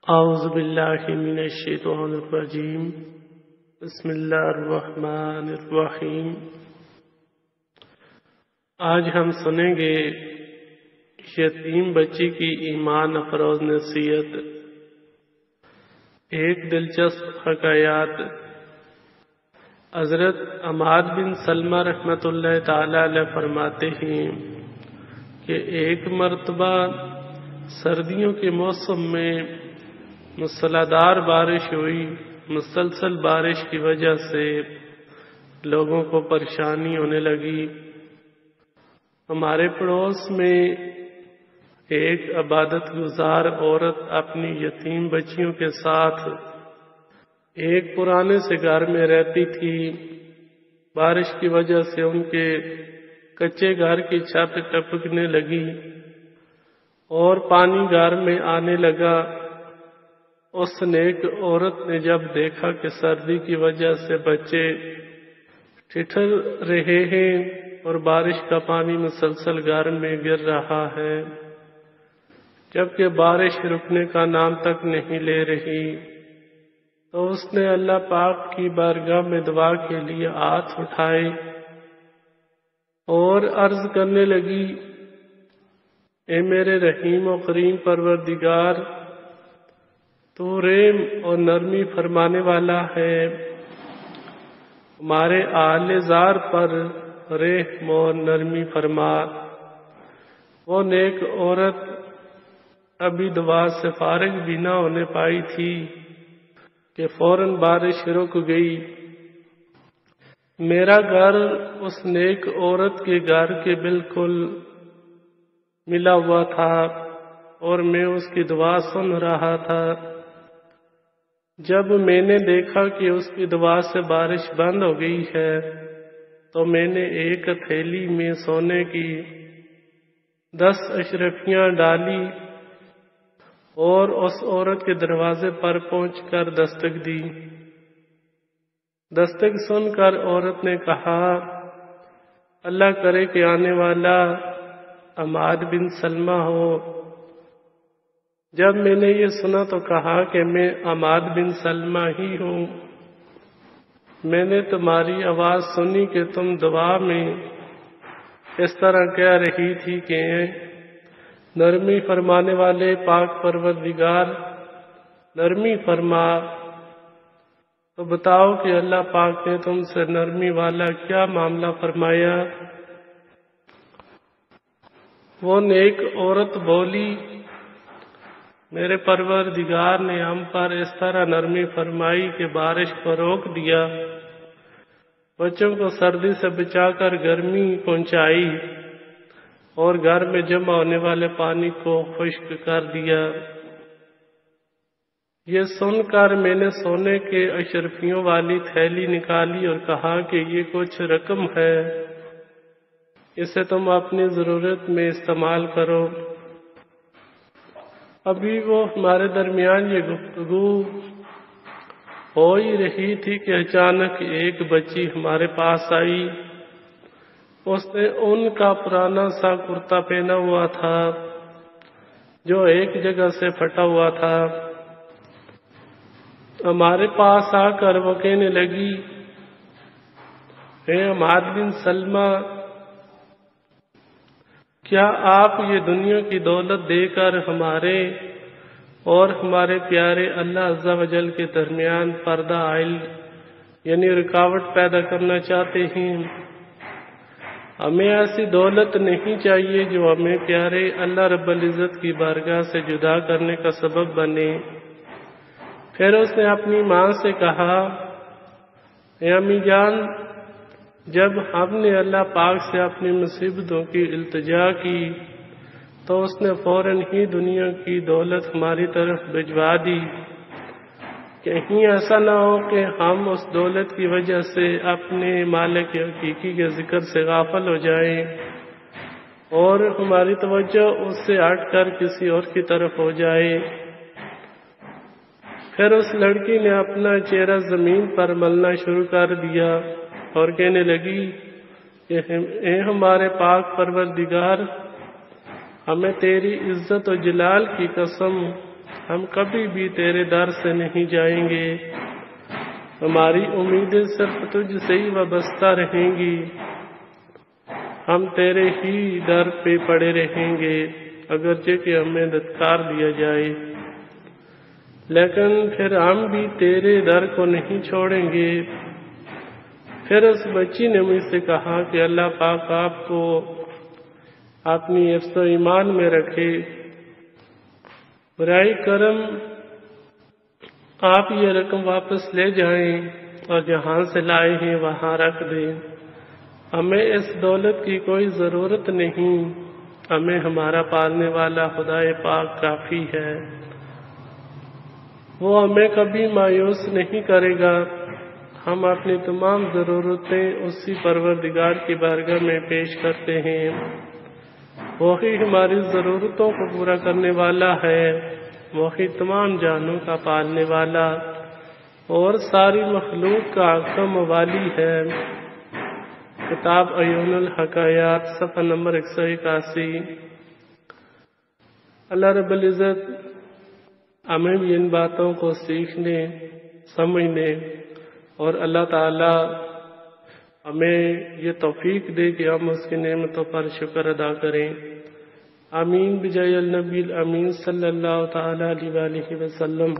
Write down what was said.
اعوذ باللہ من الشیطان الرجیم بسم اللہ الرحمن الرحیم۔ آج ہم سنیں گے یتیم بچی کی ایمان افروز نصیحت۔ ایک دلچسپ حکایات۔ حضرت حماد بن سلمہ رحمۃ اللہ تعالی علیہ فرماتے ہیں کہ ایک مرتبہ سردیوں کے موسم میں موسلادھار بارش ہوئی۔ مسلسل بارش کی وجہ سے لوگوں کو پریشانی ہونے لگی۔ ہمارے پڑوس میں ایک عبادت گزار عورت اپنی یتیم بچیوں کے ساتھ ایک پرانے سے گھر میں رہتی تھی۔ بارش کی وجہ سے ان کے کچے گھر کی چھت ٹپکنے لگی اور پانی گھر میں آنے لگا۔ اس نیک عورت نے جب دیکھا کہ سردی کی وجہ سے بچے ٹھٹر رہے ہیں اور بارش کا پانی مسلسل گھر میں گر رہا ہے، جبکہ بارش رکنے کا نام تک نہیں لے رہی، تو اس نے اللہ پاک کی بارگاہ میں دعا کے لیے ہاتھ اٹھائے اور عرض کرنے لگی، اے میرے رحیم و کریم پروردگار، تو رحم اور نرمی فرمانے والا ہے، ہمارے آل زار پر رحم اور نرمی فرما۔ وہ نیک عورت ابھی دعا سے فارغ بھی نہ ہونے پائی تھی کہ فوراً بارش رک گئی۔ میرا گھر اس نیک عورت کے گھر کے بالکل ملا ہوا تھا اور میں اس کی دعا سن رہا تھا۔ جب میں نے دیکھا کہ اس کی دعا سے بارش بند ہو گئی ہے تو میں نے ایک تھیلی میں سونے کی 10 اشرفیاں ڈالی اور اس عورت کے دروازے پر پہنچ کر دستک دی۔ دستک سن کر عورت نے کہا، اللہ کرے کہ آنے والا حماد بن سلمہ ہو۔ جب میں نے یہ سنا تو کہا کہ میں حماد بن سلمہ ہی ہوں۔ میں نے تمہاری آواز سنی کہ تم دعا میں اس طرح کہہ رہی تھی کہ نرمی فرمانے والے پاک پروردگار نرمی فرما۔ تو بتاؤ کہ اللہ پاک نے تم سے نرمی والا کیا معاملہ فرمایا؟ وہ نیک عورت بولی، میرے پروردگار نے ہم پر اس طرح نرمی فرمائی کہ بارش کو روک دیا، بچوں کو سردی سے بچا کر گرمی پہنچائی اور گھر میں جمع ہونے والے پانی کو خشک کر دیا۔ یہ سن کر میں نے سونے کے اشرفیوں والی تھیلی نکالی اور کہا کہ یہ کچھ رقم ہے، اسے تم اپنی ضرورت میں استعمال کرو۔ ابھی وہ ہمارے درمیان یہ گفتگو ہو ہی رہی تھی کہ اچانک ایک بچی ہمارے پاس آئی۔ اس نے ان کا پرانا سا کرتا پہنا ہوا تھا جو ایک جگہ سے پھٹا ہوا تھا۔ ہمارے پاس آ کر وہ کہنے لگی، اے حماد بن سلمہ، کیا آپ یہ دنیا کی دولت دے کر ہمارے اور ہمارے پیارے اللہ عز و جل کے درمیان پردہ عائل یعنی رکاوٹ پیدا کرنا چاہتے ہیں؟ ہمیں ایسی دولت نہیں چاہیے جو ہمیں پیارے اللہ رب العزت کی بارگاہ سے جدا کرنے کا سبب بنے۔ پھر اس نے اپنی ماں سے کہا، اے امی جان، جب ہم نے اللہ پاک سے اپنی مصیبتوں کی التجا کی تو اس نے فوراً ہی دنیا کی دولت ہماری طرف بھجوا دی۔ کہیں ایسا نہ ہو کہ ہم اس دولت کی وجہ سے اپنے مالک حقیقی کے ذکر سے غافل ہو جائیں اور ہماری توجہ اس سے ہٹ کر کسی اور کی طرف ہو جائے۔ پھر اس لڑکی نے اپنا چہرہ زمین پر ملنا شروع کر دیا اور کہنے لگی، اے ہمارے پاک پروردگار، ہمیں تیری عزت و جلال کی قسم ہم کبھی بھی تیرے در سے نہیں جائیں گے، ہماری امیدیں صرف تجھ سے ہی وابستہ رہیں گی، ہم تیرے ہی در پہ پڑے رہیں گے اگرچہ کہ ہمیں دھتکار دیا جائے، لیکن پھر ہم بھی تیرے در کو نہیں چھوڑیں گے۔ پھر اس بچی نے مجھ سے کہا کہ اللہ پاک آپ کو اپنی حفظ و ایمان میں رکھے، برائے کرم آپ یہ رقم واپس لے جائیں اور جہاں سے لائے ہیں وہاں رکھ دیں، ہمیں اس دولت کی کوئی ضرورت نہیں، ہمیں ہمارا پالنے والا خدائے پاک کافی ہے، وہ ہمیں کبھی مایوس نہیں کرے گا، ہم اپنی تمام ضرورتیں اسی پروردگار کی بارگاہ میں پیش کرتے ہیں، وہی ہماری ضرورتوں کو پورا کرنے والا ہے، وہی تمام جانوں کا پالنے والا اور ساری مخلوق کا حکم والی ہے۔ کتاب عیون الحکایات صفحہ نمبر 181۔ اللہ رب العزت ہمیں بھی ان باتوں کو سیکھنے، سمجھنے اور اللہ تعالی ہمیں یہ توفیق دے کہ ہم اس کی نعمتوں پر شکر ادا کریں۔ آمین بجائے النبی الامین صلی اللہ تعالی علیہ وآلہ وسلم۔